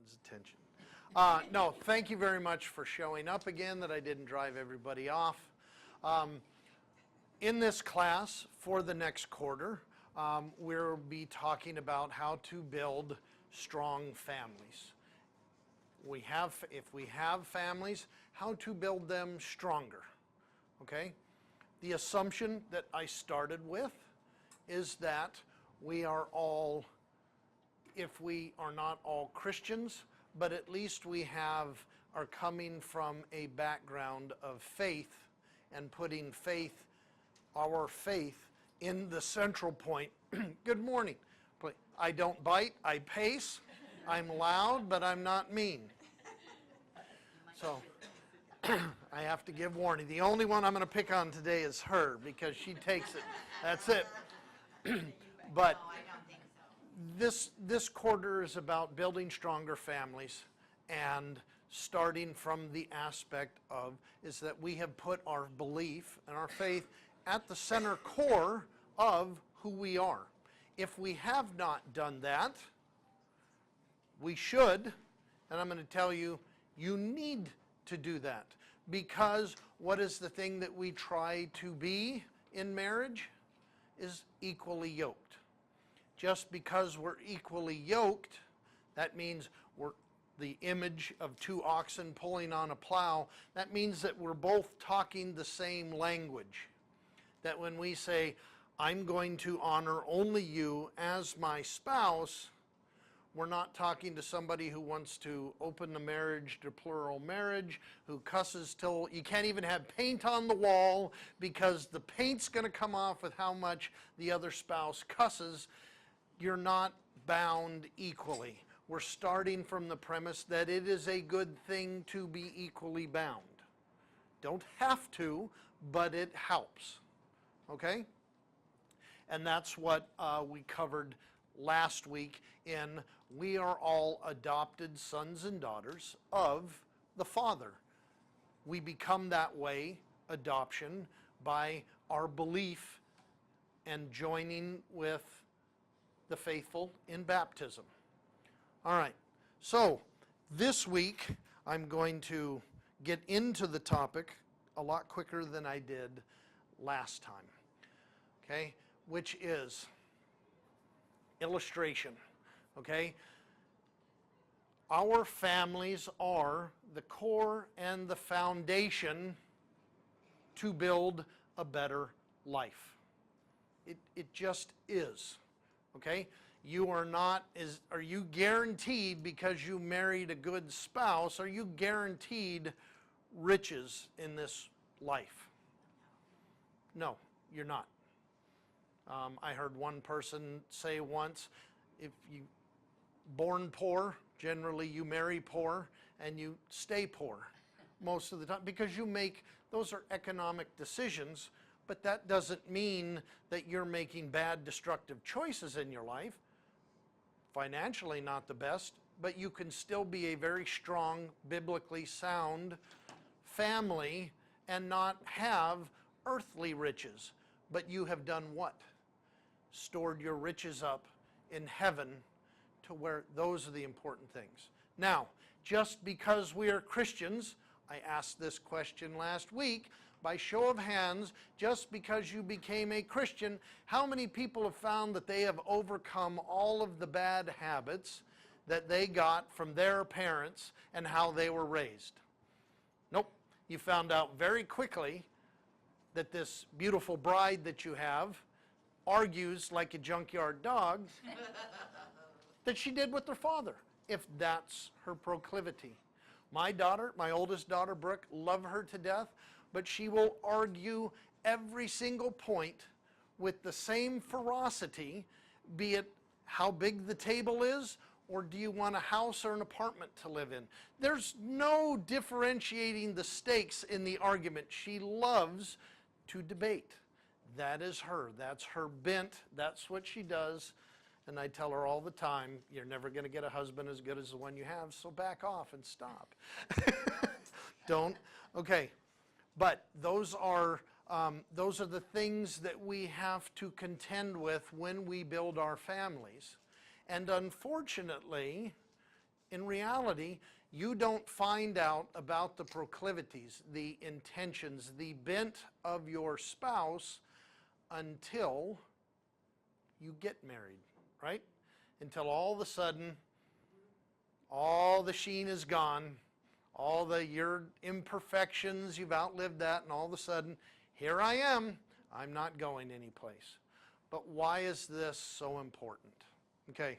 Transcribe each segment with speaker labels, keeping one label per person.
Speaker 1: everyone's attention. No, thank you very much for showing up again, that I didn't drive everybody off. In this class, for the next quarter, we'll be talking about how to build strong families. If we have families, how to build them stronger, okay? The assumption that I started with is that we are all, if we are not all Christians, but at least we are coming from a background of faith and putting our faith in the central point. Good morning. I don't bite, I pace, I'm loud, but I'm not mean. So I have to give warning. The only one I'm going to pick on today is her, because she takes it. That's it. But this quarter is about building stronger families, and starting from the aspect of is that we have put our belief and our faith at the center core of who we are. If we have not done that, we should, and I'm going to tell you, you need to do that. Because what is the thing that we try to be in marriage? Is equally yoked. Just because we're equally yoked, that means we're the image of two oxen pulling on a plow. That means that we're both talking the same language. That when we say, I'm going to honor only you as my spouse, we're not talking to somebody who wants to open the marriage to plural marriage, who cusses till you can't even have paint on the wall because the paint's going to come off with how much the other spouse cusses. You're not bound equally. We're starting from the premise that it is a good thing to be equally bound. Don't have to, but it helps. Okay? And that's what we covered last week in we are all adopted sons and daughters of the Father. We become that way, adoption, by our belief and joining with the faithful in baptism. All right, so this week I'm going to get into the topic a lot quicker than I did last time, okay, which is illustration, okay? Our families are the core and the foundation to build a better life. It just is, okay? You are not, are you guaranteed because you married a good spouse, are you guaranteed riches in this life? No, you're not. I heard one person say once, if you born poor, generally you marry poor and you stay poor most of the time, because those are economic decisions, but that doesn't mean that you're making bad, destructive choices in your life. Financially not the best, but you can still be a very strong, biblically sound family and not have earthly riches. But you have done what? Stored your riches up in heaven, to where those are the important things. Now, just because we are Christians, I asked this question last week, by show of hands, just because you became a Christian, how many people have found that they have overcome all of the bad habits that they got from their parents and how they were raised? Nope. You found out very quickly that this beautiful bride that you have argues like a junkyard dog, that she did with her father, if that's her proclivity. My daughter, my oldest daughter, Brooke, love her to death, but she will argue every single point with the same ferocity, be it how big the table is, or do you want a house or an apartment to live in? There's no differentiating the stakes in the argument. She loves to debate. That is her. That's her bent. That's what she does. And I tell her all the time, you're never going to get a husband as good as the one you have, so back off and stop. Don't. Okay. But those are the things that we have to contend with when we build our families. And unfortunately, in reality, you don't find out about the proclivities, the intentions, the bent of your spouse until you get married, right? Until all of a sudden, all the sheen is gone, your imperfections, you've outlived that, and all of a sudden, here I am, I'm not going anyplace. But why is this so important? Okay,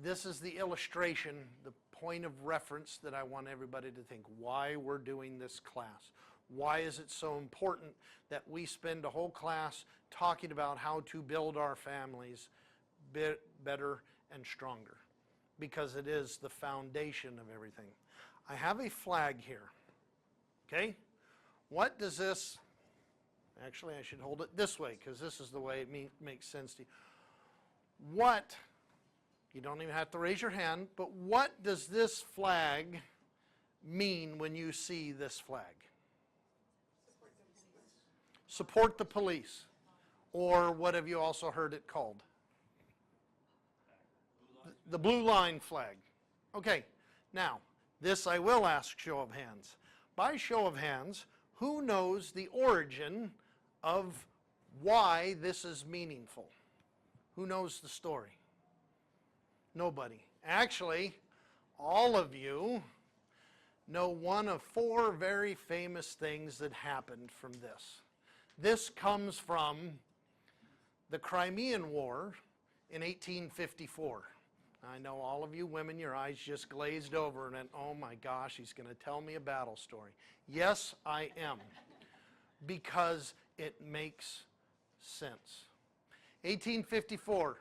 Speaker 1: this is the illustration, the point of reference that I want everybody to think why we're doing this class. Why is it so important that we spend a whole class talking about how to build our families better and stronger? Because it is the foundation of everything. I have a flag here, okay? What does this, actually I should hold it this way because this is the way it makes sense to you. What, you don't even have to raise your hand, but what does this flag mean when you see this flag? Support the police. Or what have you also heard it called? The blue line flag. Okay, now, this I will ask show of hands. By show of hands, who knows the origin of why this is meaningful? Who knows the story? Nobody. Actually, all of you know one of 4 very famous things that happened from this. This comes from the Crimean War in 1854. I know all of you women, your eyes just glazed over and went, oh my gosh, he's going to tell me a battle story. Yes, I am, because it makes sense. 1854,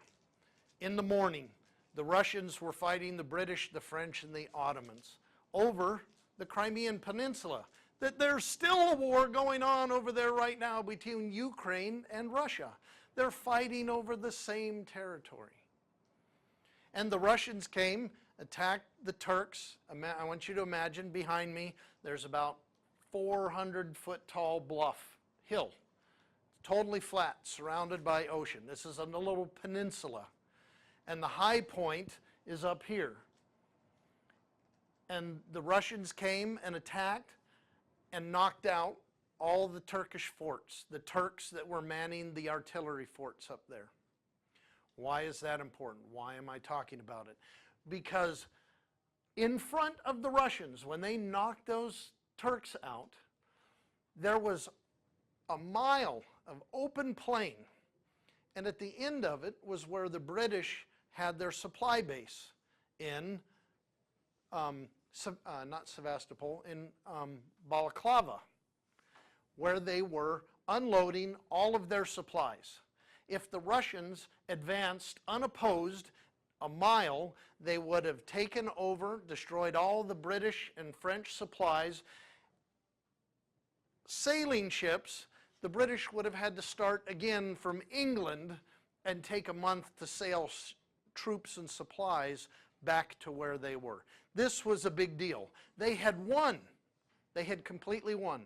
Speaker 1: in the morning, the Russians were fighting the British, the French, and the Ottomans over the Crimean Peninsula. That there's still a war going on over there right now between Ukraine and Russia. They're fighting over the same territory. And the Russians came, attacked the Turks. I want you to imagine behind me, there's about 400-foot tall bluff, hill. Totally flat, surrounded by ocean. This is on a little peninsula. And the high point is up here. And the Russians came and attacked and knocked out all the Turkish forts, the Turks that were manning the artillery forts up there. Why is that important? Why am I talking about it? Because in front of the Russians, when they knocked those Turks out, there was a mile of open plain. And at the end of it was where the British had their supply base in, not Sevastopol, in Balaclava, where they were unloading all of their supplies. If the Russians advanced unopposed a mile, they would have taken over, destroyed all the British and French supplies. Sailing ships, the British would have had to start again from England and take a month to sail troops and supplies back to where they were. This was a big deal. They had won. They had completely won.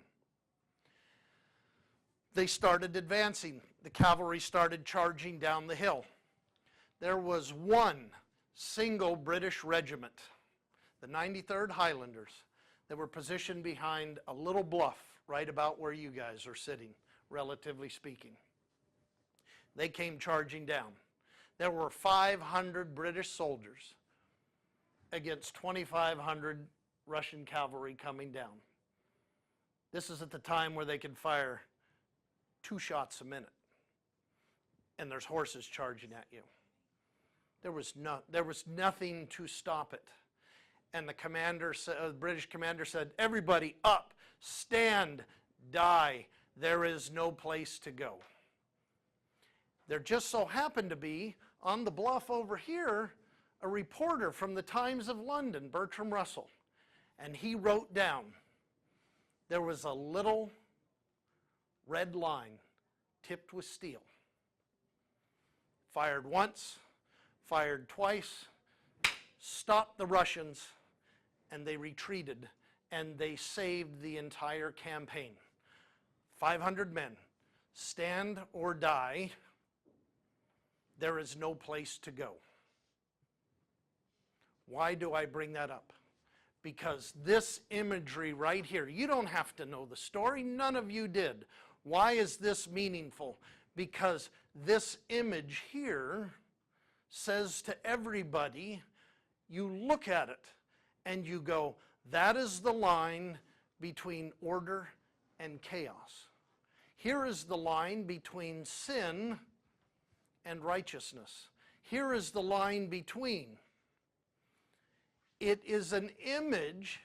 Speaker 1: They started advancing. The cavalry started charging down the hill. There was one single British regiment, the 93rd Highlanders, that were positioned behind a little bluff right about where you guys are sitting, relatively speaking. They came charging down. There were 500 British soldiers against 2,500 Russian cavalry coming down. This is at the time where they could fire 2 shots a minute. And there's horses charging at you. There was nothing to stop it. And the British commander said, everybody up, stand, die. There is no place to go. There just so happened to be, on the bluff over here, a reporter from the Times of London, Bertram Russell. And he wrote down, there was a little red line tipped with steel. Fired once, fired twice, stopped the Russians, and they retreated, and they saved the entire campaign. 500 men, stand or die, there is no place to go. Why do I bring that up? Because this imagery right here, you don't have to know the story. None of you did. Why is this meaningful? Because this image here says to everybody, you look at it and you go, that is the line between order and chaos. Here is the line between sin and righteousness. Here is the line between. It is an image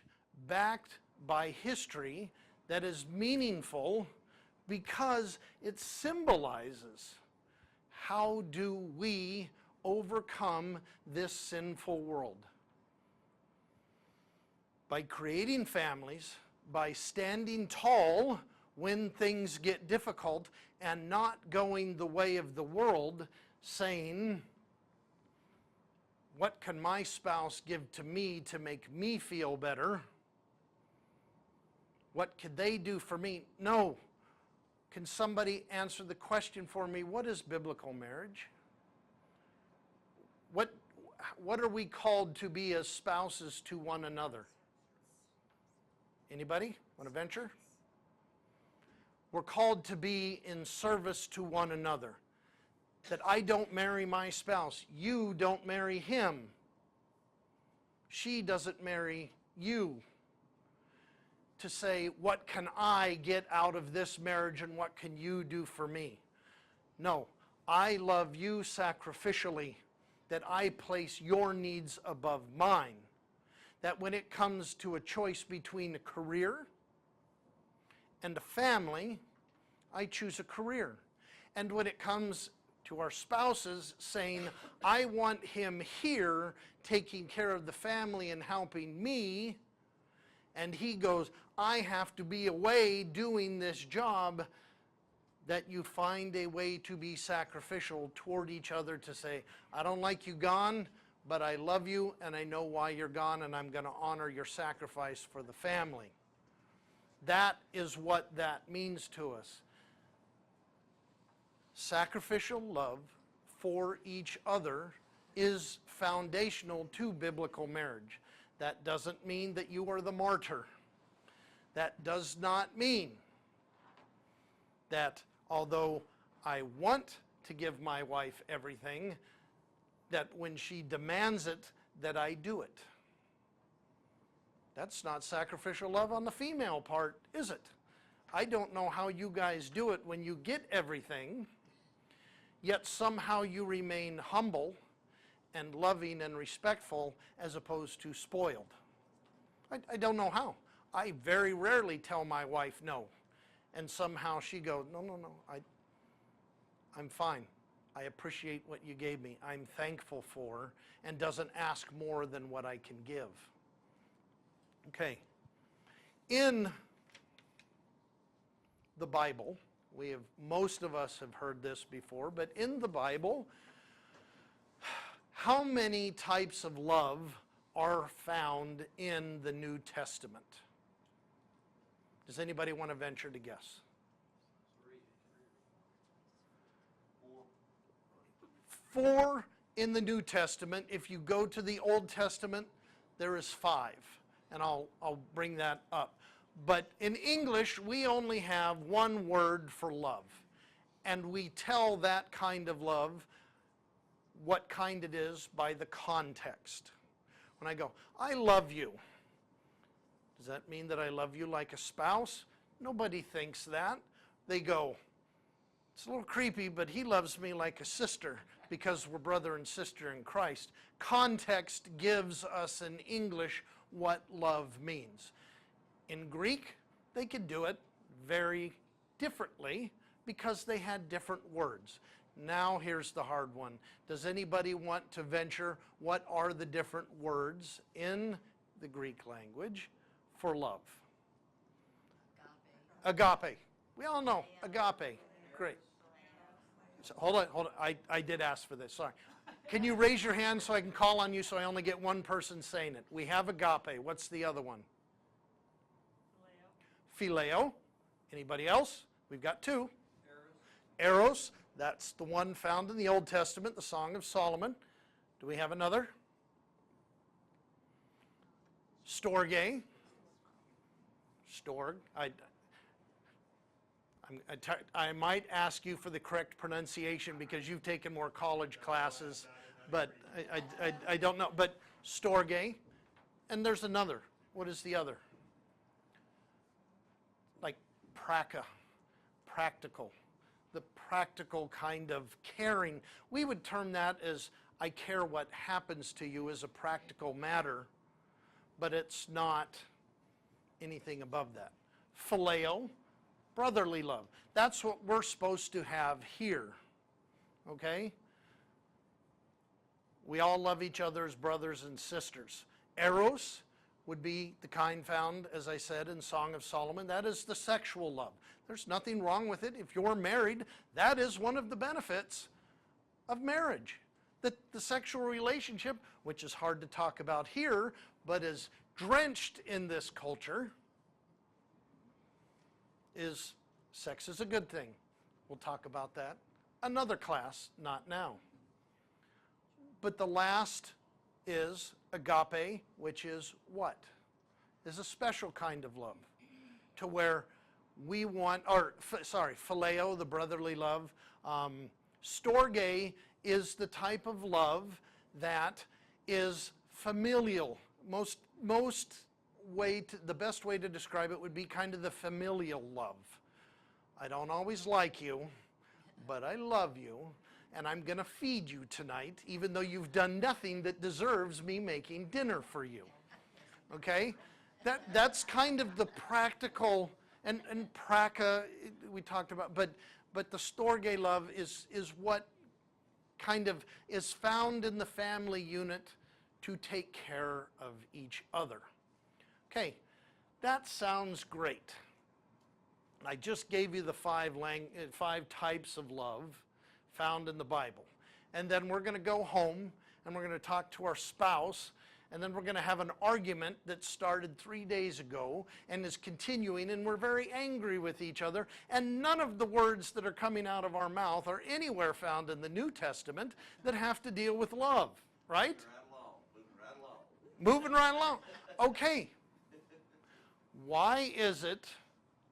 Speaker 1: backed by history that is meaningful because it symbolizes how do we overcome this sinful world. By creating families, by standing tall when things get difficult and not going the way of the world, saying, what can my spouse give to me to make me feel better? What could they do for me? No. Can somebody answer the question for me, what is biblical marriage? What are we called to be as spouses to one another? Anybody want to venture? We're called to be in service to one another. That I don't marry my spouse. You don't marry him. She doesn't marry you. To say, what can I get out of this marriage and what can you do for me? No, I love you sacrificially, that I place your needs above mine. That when it comes to a choice between a career and a family, I choose a career. And when it comes to our spouses, saying, I want him here taking care of the family and helping me, and he goes, I have to be away doing this job, that you find a way to be sacrificial toward each other to say, I don't like you gone, but I love you and I know why you're gone and I'm going to honor your sacrifice for the family. That is what that means to us. Sacrificial love for each other is foundational to biblical marriage. That doesn't mean that you are the martyr. That does not mean that although I want to give my wife everything, that when she demands it, that I do it. That's not sacrificial love on the female part, is it? I don't know how you guys do it when you get everything, yet somehow you remain humble and loving and respectful as opposed to spoiled. I don't know how. I very rarely tell my wife no. And somehow she goes, no, I'm fine. I appreciate what you gave me. I'm thankful for, and doesn't ask more than what I can give. Okay. In the Bible, most of us have heard this before, but in the Bible, how many types of love are found in the New Testament? Does anybody want to venture to guess? 4 in the New Testament. If you go to the Old Testament, there is 5. And I'll bring that up. But in English, we only have one word for love. And we tell that kind of love what kind it is by the context. When I go, I love you. Does that mean that I love you like a spouse? Nobody thinks that. They go, it's a little creepy, but he loves me like a sister because we're brother and sister in Christ. Context gives us in English what love means. In Greek, they could do it very differently because they had different words. Now here's the hard one. Does anybody want to venture what are the different words in the Greek language for love? Agape. We all know agape. Great. So, hold on. I did ask for this. Sorry. Can you raise your hand so I can call on you so I only get one person saying it? We have agape. What's the other one? Phileo. Anybody else? We've got 2. Eros. That's the one found in the Old Testament, the Song of Solomon. Do we have another? Storge. Storg. I might ask you for the correct pronunciation because you've taken more college classes, but I don't know. But Storge. And there's another. What is the other? Like practical. The practical kind of caring. We would term that as I care what happens to you as a practical matter, but it's not anything above that. Phileo, brotherly love. That's what we're supposed to have here. Okay? We all love each other as brothers and sisters. Eros would be the kind found, as I said, in Song of Solomon. That is the sexual love. There's nothing wrong with it. If you're married, that is one of the benefits of marriage. The sexual relationship, which is hard to talk about here, but is drenched in this culture, is sex is a good thing. We'll talk about that another class, not now. But the last is agape, which is what? Is a special kind of love, to where we want, phileo, the brotherly love. Storge is the type of love that is familial. The best way to describe it would be kind of the familial love. I don't always like you, but I love you, and I'm going to feed you tonight, even though you've done nothing that deserves me making dinner for you. Okay? That's kind of the practical, and praka we talked about, but the storge love is what kind of is found in the family unit to take care of each other. Okay, that sounds great. I just gave you the five types of love found in the Bible. And then we're going to go home and we're going to talk to our spouse, and then we're going to have an argument that started 3 days ago and is continuing, and we're very angry with each other, and none of the words that are coming out of our mouth are anywhere found in the New Testament that have to deal with love, right? Moving right along. Okay. Why is it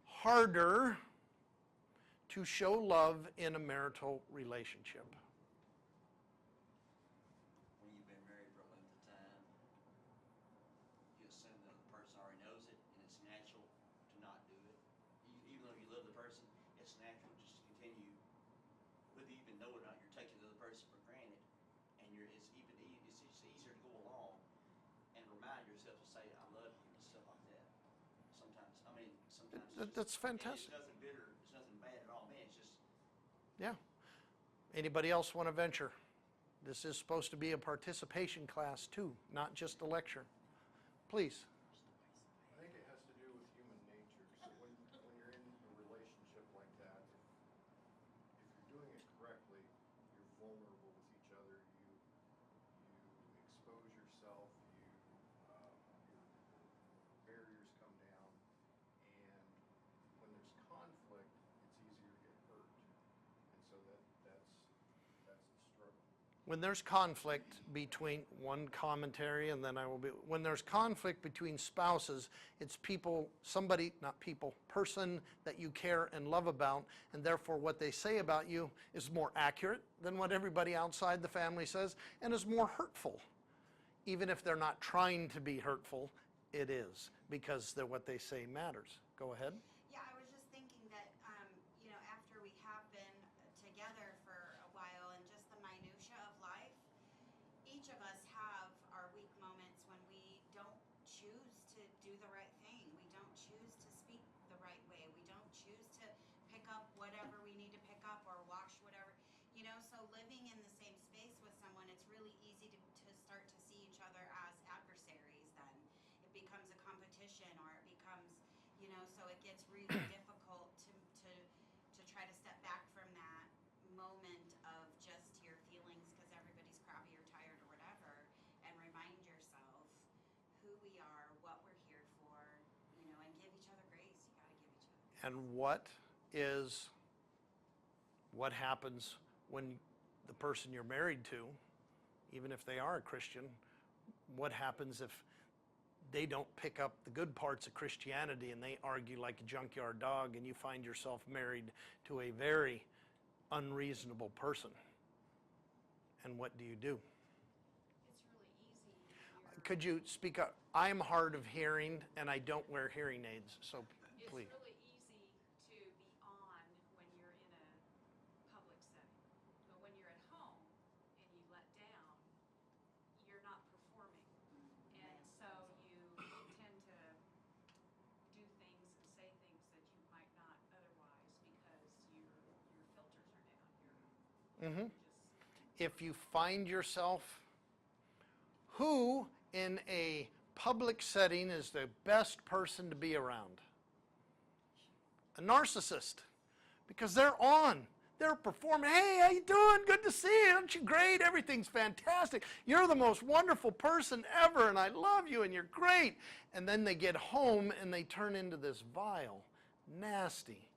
Speaker 1: harder to show love in a marital relationship?
Speaker 2: When you've been married for a length of time, you assume that the person already knows it, and it's natural to not do it. Even though you love the person, it's natural just to continue, whether you even know it or not, you're taking the other person for granted, and it's just easier to go along and remind yourself to say, I love you, and stuff like that. Sometimes
Speaker 1: That's fantastic.
Speaker 2: It's nothing bitter, it's nothing bad at all, man, it's just...
Speaker 1: Yeah. Anybody else want to venture? This is supposed to be a participation class too, not just a lecture. Please.
Speaker 3: I think it has to do with human nature. So when you're in a relationship like that, if you're doing it correctly, you're vulnerable with each other. You expose yourself. Your barriers come down, and when there's conflict, it's easier to get hurt. And so that's the struggle.
Speaker 1: When there's conflict between one commentary, and then when there's conflict between spouses, it's person that you care and love about, and therefore what they say about you is more accurate than what everybody outside the family says, and is more hurtful. Even if they're not trying to be hurtful, it is, because what they say matters. Go ahead.
Speaker 4: Yeah, I was just thinking that, after we have been together for a while and just the minutia of life, each of us have our weak moments when we don't choose to do the right thing. We don't choose to speak the right way. We don't choose to pick up whatever we need to pick up or wash whatever. So living in the same space with someone, it's really easy to start to see each other as adversaries then. It becomes a competition, or it becomes, so it gets really difficult to try to step back from that moment of just your feelings because everybody's crappy or tired or whatever, and remind yourself who we are, what we're here for, and give each other grace. You got to give each other.
Speaker 1: And what happens when the person you're married to, even if they are a Christian, what happens if they don't pick up the good parts of Christianity and they argue like a junkyard dog, and you find yourself married to a very unreasonable person. And what do you do?
Speaker 5: It's really easy if you're,
Speaker 1: Could you speak up? I'm hard of hearing and I don't wear hearing aids, so
Speaker 5: it's
Speaker 1: please.
Speaker 5: really easy to be on when you're in a public setting. But when you're at home and you let down, you're not performing. And so you tend to do things and say things that you might not otherwise because your filters are down.
Speaker 1: Mhm.
Speaker 5: Just
Speaker 1: If you find yourself, who in a public setting is the best person to be around? A narcissist. Because they're on. They're performing. Hey, how you doing? Good to see you. Aren't you great? Everything's fantastic. You're the most wonderful person ever, and I love you, and you're great. And then they get home and they turn into this vile, nasty,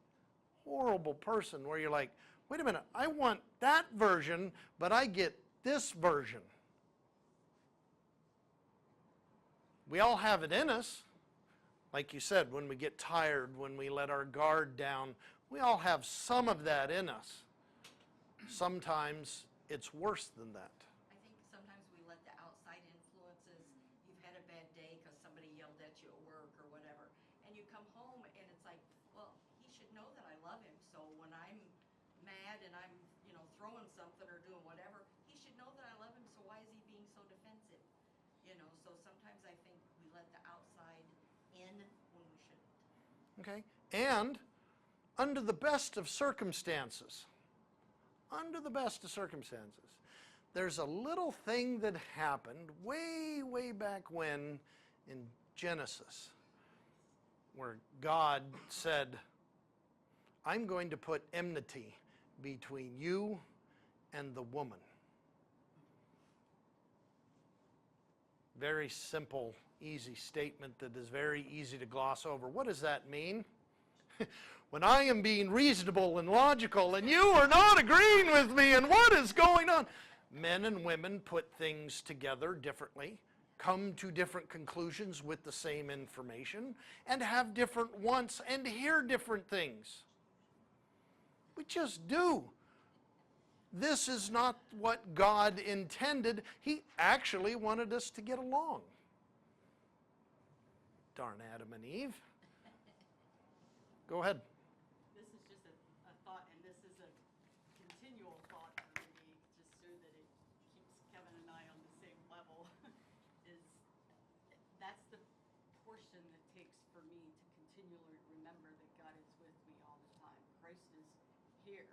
Speaker 1: horrible person where you're like, wait a minute, I want that version, but I get this version. We all have it in us. Like you said, when we get tired, when we let our guard down, we all have some of that in us. Sometimes it's worse than that.
Speaker 6: I think sometimes we let the outside influences, you've had a bad day because somebody yelled at you at work or whatever, and you come home and it's like, well, he should know that I love him, so when I'm mad and I'm, throwing something or doing whatever, he should know that I love him, so why is he being so defensive? So sometimes I think we let the outside in when we shouldn't.
Speaker 1: Okay? And under the best of circumstances, there's a little thing that happened way, way back when in Genesis, where God said, I'm going to put enmity between you and the woman. Very simple, easy statement that is very easy to gloss over. What does that mean? When I am being reasonable and logical and you are not agreeing with me, and what is going on? Men and women put things together differently, come to different conclusions with the same information, and have different wants and hear different things. We just do. This is not what God intended. He actually wanted us to get along. Darn Adam and Eve. Go ahead.
Speaker 7: This is just a thought, and this is a continual thought for me, just so that it keeps Kevin and I on the same level, is that's the portion that takes for me to continually remember that God is with me all the time. Christ is here.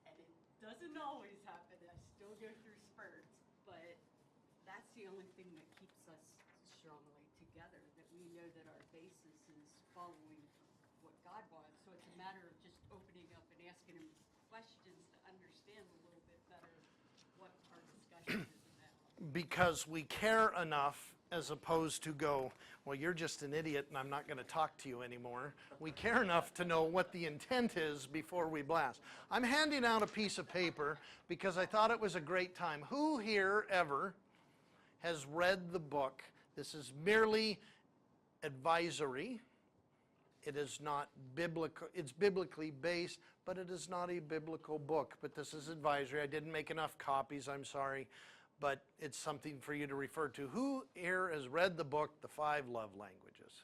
Speaker 7: And it doesn't always happen. I still go through spurts, but that's the only thing that keeps us strongly together, that we know that our basis is following what God wants. So it's a matter of just opening up and asking him questions to understand a little bit better what our discussion is about.
Speaker 1: Because we care enough, as opposed to go, well, you're just an idiot and I'm not going to talk to you anymore. We care enough to know what the intent is before we blast. I'm handing out a piece of paper because I thought it was a great time. Who here ever has read the book? This is merely advisory. It is not biblical. It's biblically based, but it is not a biblical book. But this is advisory. I didn't make enough copies, I'm sorry. But it's something for you to refer to. Who here has read the book, The 5 Love Languages?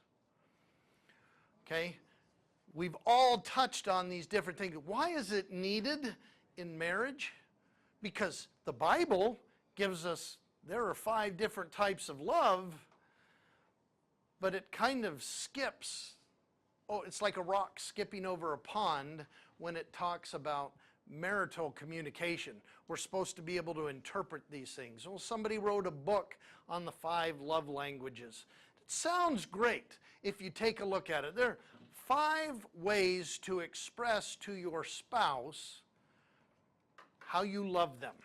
Speaker 1: Okay? We've all touched on these different things. Why is it needed in marriage? Because the Bible gives us, there are 5 different types of love, but it kind of skips. Oh, it's like a rock skipping over a pond when it talks about marital communication. We're supposed to be able to interpret these things. Well, somebody wrote a book on the 5 love languages. It sounds great if you take a look at it. There are 5 ways to express to your spouse how you love them.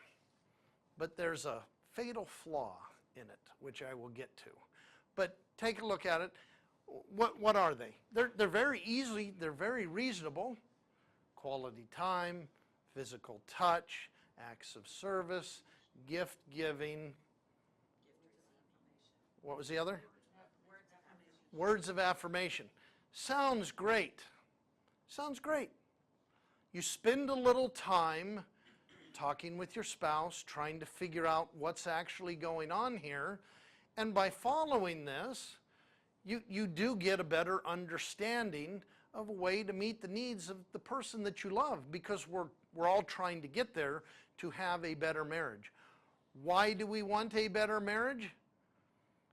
Speaker 1: But there's a fatal flaw in it, which I will get to. But take a look at it. What are they? They're very easy, they're very reasonable. Quality time, physical touch, acts of service, gift giving, What was the other?
Speaker 6: Words of affirmation.
Speaker 1: Words of affirmation. Sounds great. Sounds great. You spend a little time talking with your spouse, trying to figure out what's actually going on here. And by following this, you do get a better understanding of a way to meet the needs of the person that you love, because we're all trying to get there to have a better marriage. Why do we want a better marriage?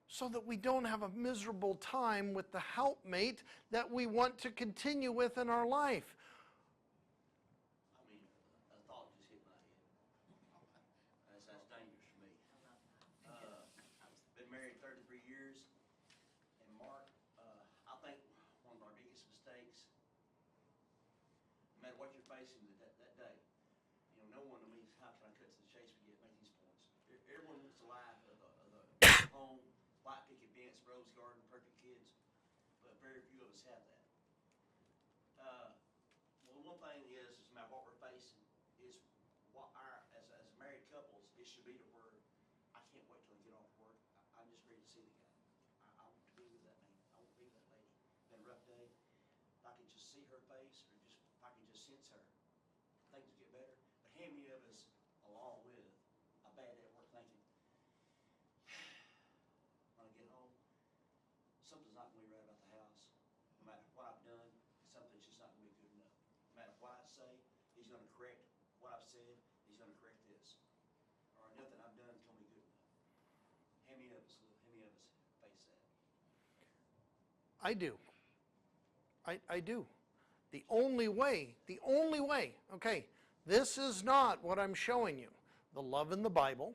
Speaker 1: So that we don't have a miserable time with the helpmate that we want to continue with in our life.
Speaker 2: I mean, a thought just hit my head. That's dangerous for me. Been married 33 years, and Mark, I think one of our biggest mistakes, no matter what you're facing that day, you know, no one, I mean, how can I cut to the chase to make these points? Everyone wants the life of the home, white picket fence, rose garden, perfect kids, but very few of us have that. Well, one thing is no matter what we're facing, is what as married couples, it should be to where I can't wait till I get off work. I'm just ready to see the guy. I want to be with that man. I want to be with that lady. Been a rough day. If I could just see her face, or just if I could just sense her, things would get better. But how many of us, along with a bad day at work, thinking, when I get home, something's not going to be right about the house. No matter what I've done, something's just not going to be good enough. No matter what I say, he's going to correct what I've said. He's going to correct this. Or nothing I've done is going to be good enough. How many of us face that?
Speaker 1: I do. I do. The only way, okay, this is not what I'm showing you. The love in the Bible,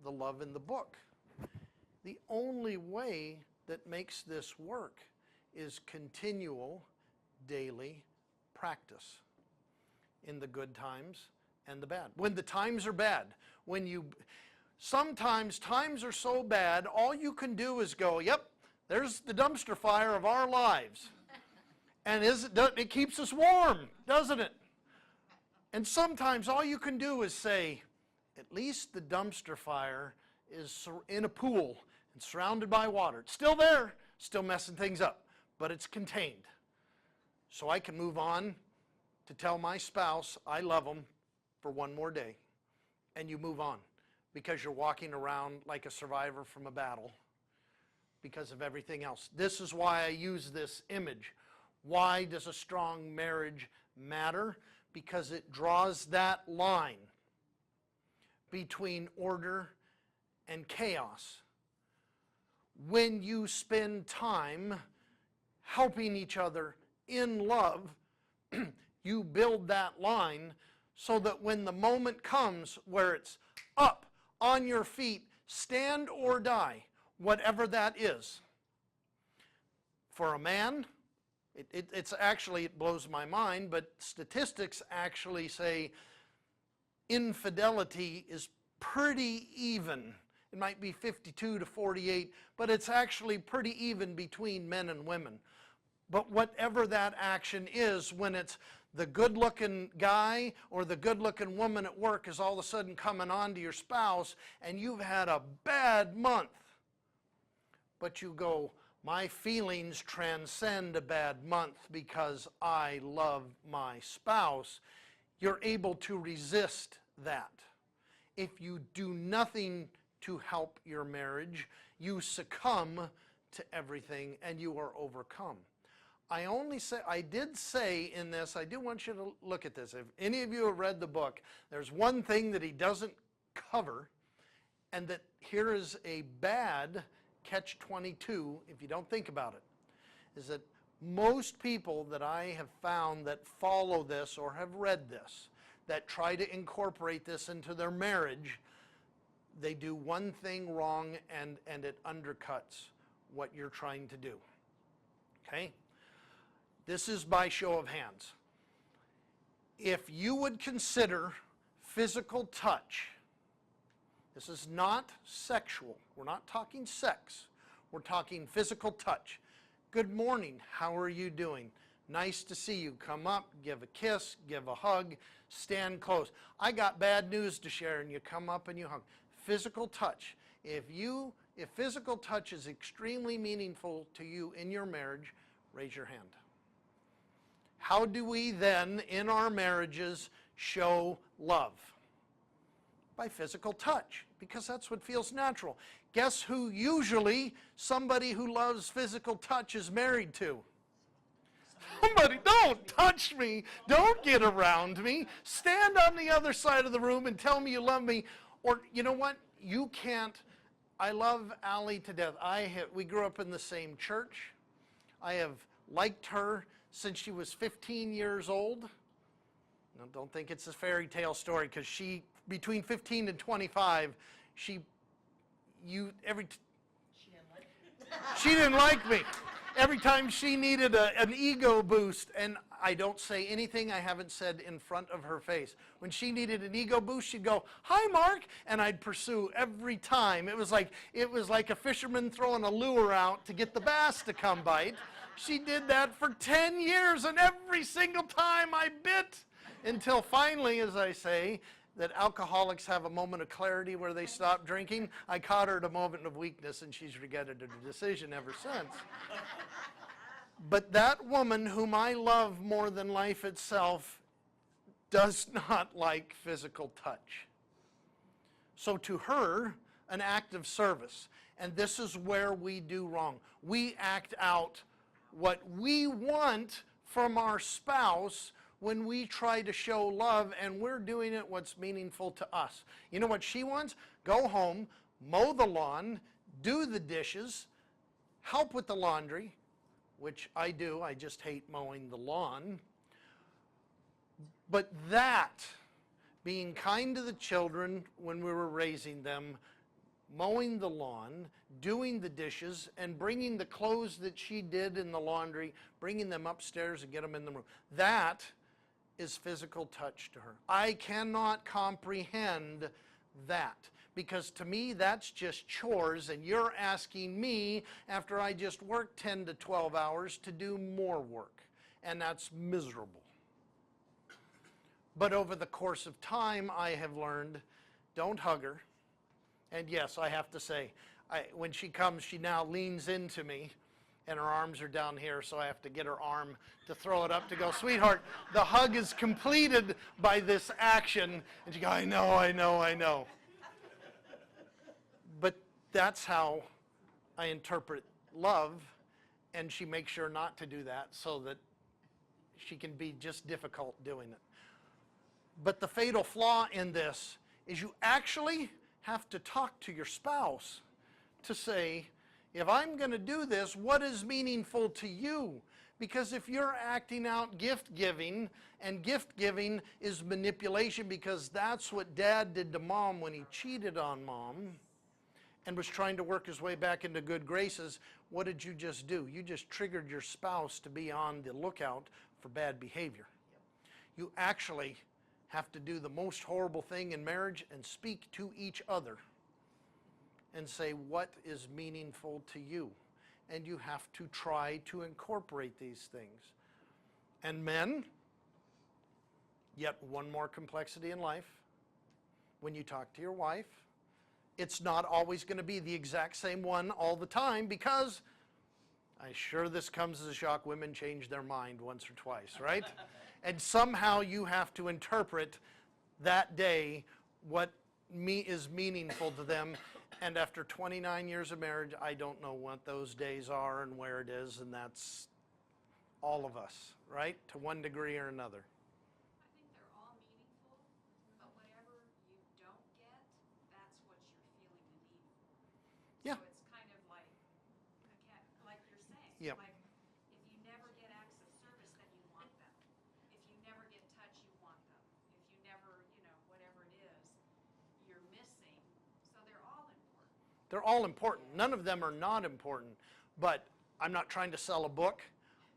Speaker 1: the love in the book. The only way that makes this work is continual, daily practice in the good times and the bad. When the times are bad, sometimes times are so bad, all you can do is go, yep, there's the dumpster fire of our lives. And it keeps us warm, doesn't it? And sometimes all you can do is say, at least the dumpster fire is in a pool and surrounded by water. It's still there, still messing things up, but it's contained. So I can move on to tell my spouse I love them for one more day. And you move on because you're walking around like a survivor from a battle because of everything else. This is why I use this image. Why does a strong marriage matter? Because it draws that line between order and chaos. When you spend time helping each other in love, you build that line so that when the moment comes where it's up, on your feet, stand or die, whatever that is. For a man, it blows my mind, but statistics actually say infidelity is pretty even. It might be 52 to 48, but it's actually pretty even between men and women. But whatever that action is, when it's the good-looking guy or the good-looking woman at work is all of a sudden coming on to your spouse and you've had a bad month, but you go, my feelings transcend a bad month because I love my spouse, you're able to resist that. If you do nothing to help your marriage, you succumb to everything and you are overcome. I did say in this, I do want you to look at this. If any of you have read the book, there's one thing that he doesn't cover, and that here is a bad catch-22 if you don't think about it, is that most people that I have found that follow this or have read this, that try to incorporate this into their marriage, they do one thing wrong and it undercuts what you're trying to do. Okay? This is by show of hands. If you would consider physical touch, this is not sexual. We're not talking sex. We're talking physical touch. Good morning. How are you doing? Nice to see you. Come up, give a kiss, give a hug, stand close. I got bad news to share, and you come up and you hug. Physical touch. If you If physical touch is extremely meaningful to you in your marriage, raise your hand. How do we then, in our marriages, show love? By physical touch, because that's what feels natural. Guess who usually somebody who loves physical touch is married to? Somebody, don't touch me. Don't get around me. Stand on the other side of the room and tell me you love me. Or, you know what? You can't. I love Allie to death. We grew up in the same church. I have liked her since she was 15 years old. Now, don't think it's a fairy tale story, because between 15 and 25, she didn't like me. Every time she needed an ego boost, and I don't say anything I haven't said in front of her face. When she needed an ego boost, she'd go, "Hi, Mark," and I'd pursue every time. It was like a fisherman throwing a lure out to get the bass to come bite. She did that for 10 years, and every single time I bit, until finally, as I say, that alcoholics have a moment of clarity where they stop drinking. I caught her at a moment of weakness, and she's regretted her decision ever since. But that woman, whom I love more than life itself, does not like physical touch. So to her, an act of service. And this is where we do wrong. We act out what we want from our spouse when we try to show love, and we're doing it what's meaningful to us. You know what she wants? Go home, mow the lawn, do the dishes, help with the laundry, which I do. I just hate mowing the lawn. But that, being kind to the children when we were raising them, mowing the lawn, doing the dishes, and bringing the clothes that she did in the laundry, bringing them upstairs and get them in the room. That is physical touch to her. I cannot comprehend that, because to me that's just chores, and you're asking me, after I just worked 10 to 12 hours, to do more work, and that's miserable. But over the course of time, I have learned, don't hug her. And yes, I have to say, when she comes, she now leans into me, and her arms are down here, so I have to get her arm to throw it up to go, "Sweetheart, the hug is completed by this action." And she goes, I know. But that's how I interpret love, and she makes sure not to do that so that she can be just difficult doing it. But the fatal flaw in this is you actually have to talk to your spouse to say, if I'm going to do this, what is meaningful to you? Because if you're acting out gift giving, and gift giving is manipulation, because that's what Dad did to Mom when he cheated on Mom and was trying to work his way back into good graces, what did you just do? You just triggered your spouse to be on the lookout for bad behavior. You actually have to do the most horrible thing in marriage and speak to each other and say, what is meaningful to you? And you have to try to incorporate these things. And men, yet one more complexity in life. When you talk to your wife, it's not always going to be the exact same one all the time, because I'm sure this comes as a shock, women change their mind once or twice, right? And somehow you have to interpret that day what is meaningful to them. And after 29 years of marriage, I don't know what those days are and where it is, and that's all of us, right? To one degree or another.
Speaker 5: I think they're all meaningful, but whatever you don't get, that's what you're feeling the need for.
Speaker 1: Yeah.
Speaker 5: So it's kind of like, like you're saying.
Speaker 1: Yep.
Speaker 5: Like, if you never get acts of service, then you want them. If you never get touch, you want them. If you never, whatever it is, you're missing. So they're all important.
Speaker 1: They're all important. None of them are not important. But I'm not trying to sell a book.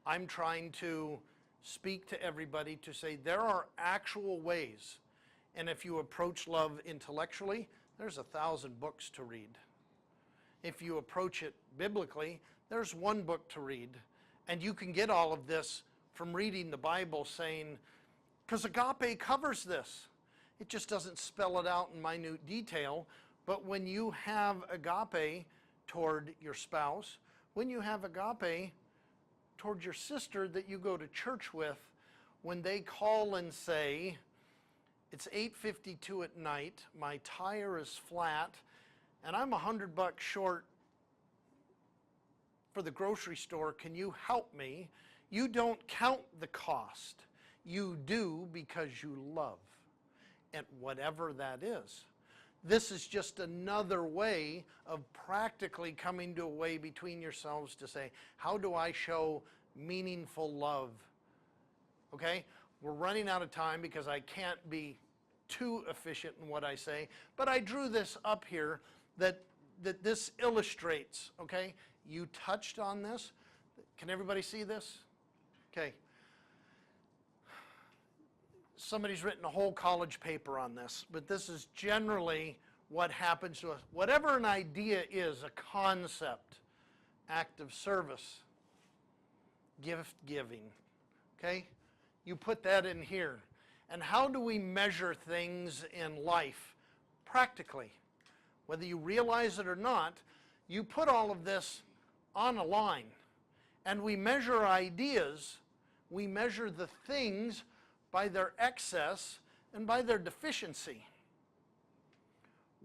Speaker 1: I'm trying to speak to everybody to say there are actual ways. And if you approach love intellectually, there's 1,000 books to read. If you approach it biblically, there's one book to read. And you can get all of this from reading the Bible, saying, because agape covers this. It just doesn't spell it out in minute detail. But when you have agape toward your spouse, when you have agape toward your sister that you go to church with, when they call and say, it's 8:52 at night, my tire is flat, and I'm $100 short for the grocery store, can you help me? You don't count the cost. You do because you love, and whatever that is. This is just another way of practically coming to a way between yourselves to say, how do I show meaningful love? Okay? We're running out of time because I can't be too efficient in what I say, but I drew this up here that this illustrates, okay? You touched on this. Can everybody see this? Okay. Somebody's written a whole college paper on this, but this is generally what happens to us. Whatever an idea is, a concept, act of service, gift giving, okay? You put that in here. And how do we measure things in life? Practically. Whether you realize it or not, you put all of this on a line. And we measure ideas, we measure the things by their excess and by their deficiency.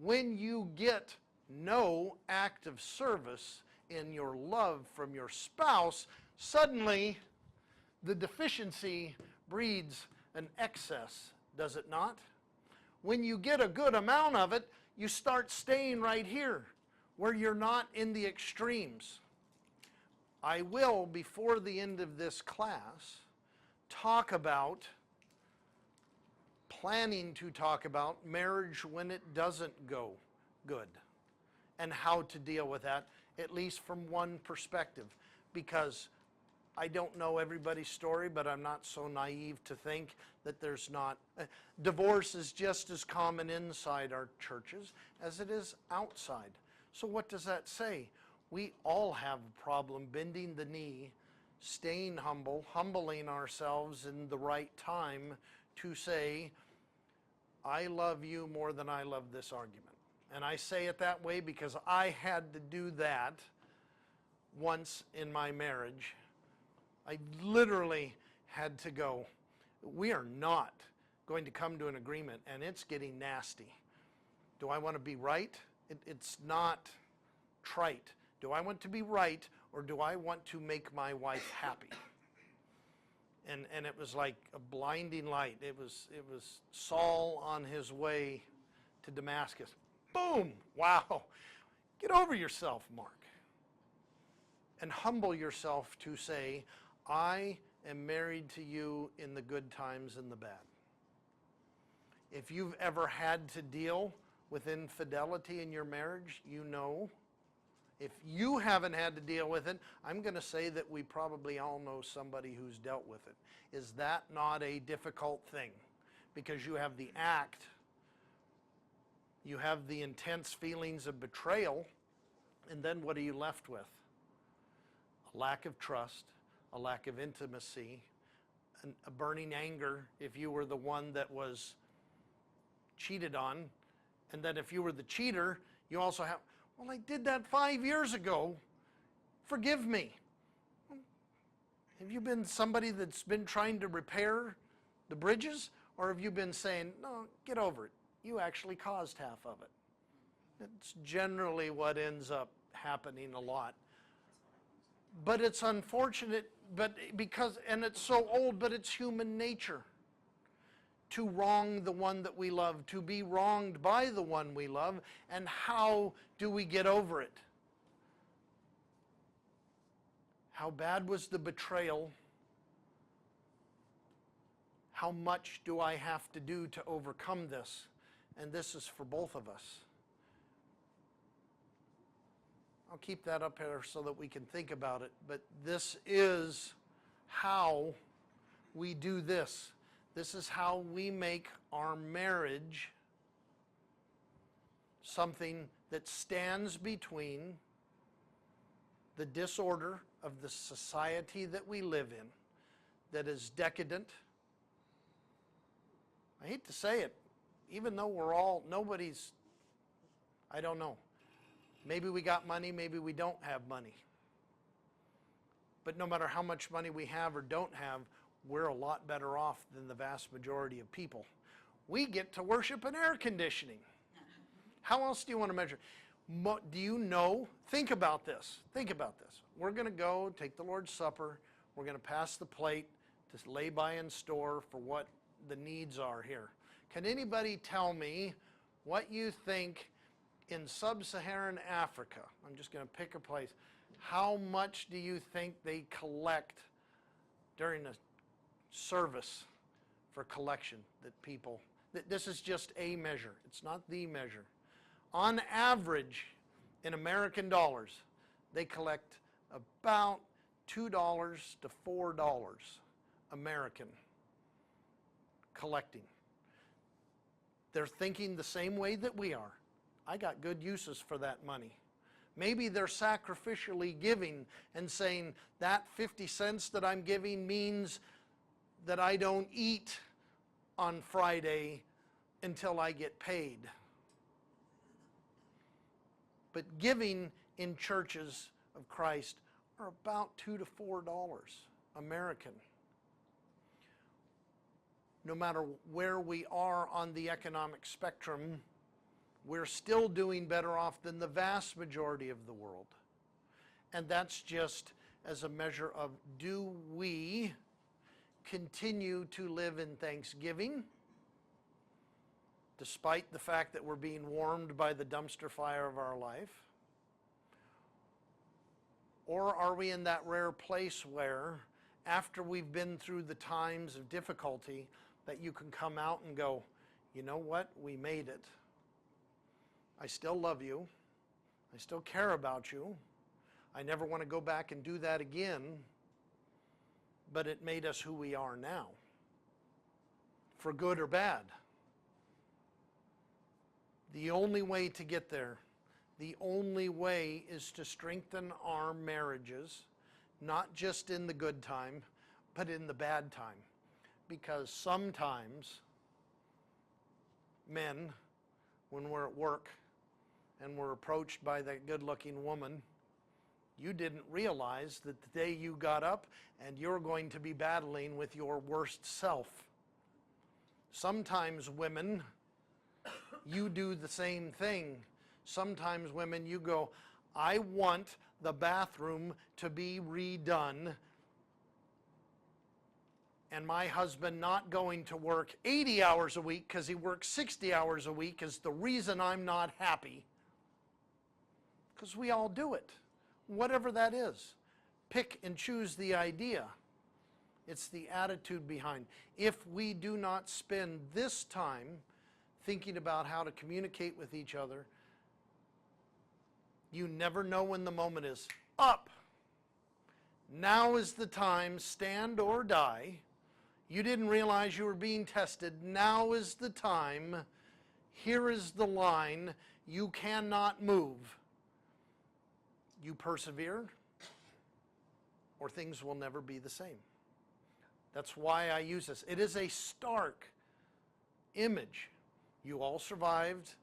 Speaker 1: When you get no act of service in your love from your spouse, suddenly the deficiency breeds an excess, does it not? When you get a good amount of it, you start staying right here, where you're not in the extremes. I will, before the end of this class, planning to talk about marriage when it doesn't go good, and how to deal with that, at least from one perspective, because I don't know everybody's story, but I'm not so naive to think that there's not. Divorce is just as common inside our churches as it is outside. So what does that say? We all have a problem bending the knee, staying humble, humbling ourselves in the right time to say, I love you more than I love this argument. And I say it that way because I had to do that once in my marriage. I literally had to go, we are not going to come to an agreement, and it's getting nasty. Do I want to be right? It's not trite. Do I want to be right, or do I want to make my wife happy? And it was like a blinding light. It was Saul on his way to Damascus. Boom! Wow! Get over yourself, Mark. And humble yourself to say, I am married to you in the good times and the bad. If you've ever had to deal with infidelity in your marriage, you know. If you haven't had to deal with it, I'm going to say that we probably all know somebody who's dealt with it. Is that not a difficult thing? Because you have the act, you have the intense feelings of betrayal, and then what are you left with? A lack of trust, a lack of intimacy, a burning anger if you were the one that was cheated on. And then if you were the cheater, you also have, well, I did that 5 years ago. Forgive me. Have you been somebody that's been trying to repair the bridges? Or have you been saying, no, get over it. You actually caused half of it. It's generally what ends up happening a lot. But it's unfortunate, and it's so old, but it's human nature to wrong the one that we love, to be wronged by the one we love, and how do we get over it? How bad was the betrayal? How much do I have to do to overcome this? And this is for both of us. I'll keep that up here so that we can think about it, but this is how we do this. This is how we make our marriage something that stands between the disorder of the society that we live in, that is decadent. I hate to say it, even though we're all, nobody's, I don't know. Maybe we got money, maybe we don't have money. But no matter how much money we have or don't have, we're a lot better off than the vast majority of people. We get to worship in air conditioning. How else do you want to measure? Do you know? Think about this. Think about this. We're going to go take the Lord's Supper. We're going to pass the plate to lay by in store for what the needs are here. Can anybody tell me what you think in sub-Saharan Africa? I'm just going to pick a place. How much do you think they collect during a service for collection that people, this is just a measure. It's not the measure. On average, in American dollars, they collect about $2 to $4 American collecting. They're thinking the same way that we are. I got good uses for that money. Maybe they're sacrificially giving and saying that 50 cents that I'm giving means that I don't eat on Friday until I get paid. But giving in churches of Christ are about $2 to $4 American. No matter where we are on the economic spectrum, we're still doing better off than the vast majority of the world. And that's just as a measure of, do we continue to live in thanksgiving, despite the fact that we're being warmed by the dumpster fire of our life? Or are we in that rare place where, after we've been through the times of difficulty, that you can come out and go, you know what, we made it. I still love you. I still care about you. I never want to go back and do that again, but it made us who we are now, for good or bad. The only way to get there, the only way is to strengthen our marriages, not just in the good time, but in the bad time. Because sometimes, men, when we're at work and we're approached by that good-looking woman, you didn't realize that the day you got up and you're going to be battling with your worst self. Sometimes women, you do the same thing. Sometimes women, you go, I want the bathroom to be redone, and my husband not going to work 80 hours a week because he works 60 hours a week is the reason I'm not happy. Because we all do it, whatever that is. Pick and choose the idea. It's the attitude behind. If we do not spend this time thinking about how to communicate with each other, you never know when the moment is up. Now is the time, stand or die. You didn't realize you were being tested. Now is the time. Here is the line. You cannot move. You persevere, or things will never be the same. That's why I use this. It is a stark image. You all survived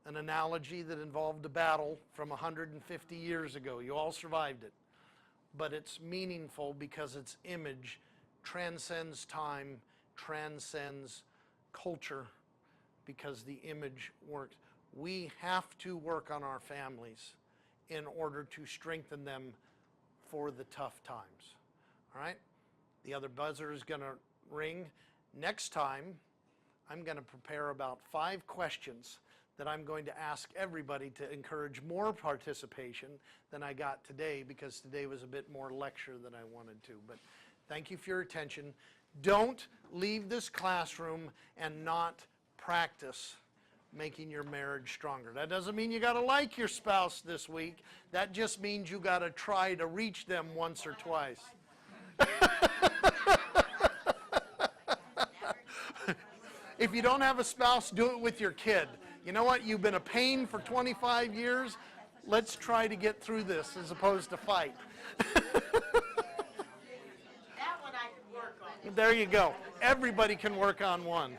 Speaker 1: an analogy that involved a battle from 150 years ago. You all survived it. But it's meaningful because its image transcends time, transcends culture, because the image works. We have to work on our families in order to strengthen them for the tough times. All right? The other buzzer is going to ring. Next time, I'm going to prepare about 5 questions that I'm going to ask everybody to encourage more participation than I got today, because today was a bit more lecture than I wanted to. But thank you for your attention. Don't leave this classroom and not practice making your marriage stronger. That doesn't mean you got to like your spouse this week. That just means you got to try to reach them once or twice. If you don't have a spouse, do it with your kid. You know what? You've been a pain for 25 years. Let's try to get through this as opposed to fight.
Speaker 6: That one I can work on.
Speaker 1: There you go. Everybody can work on one.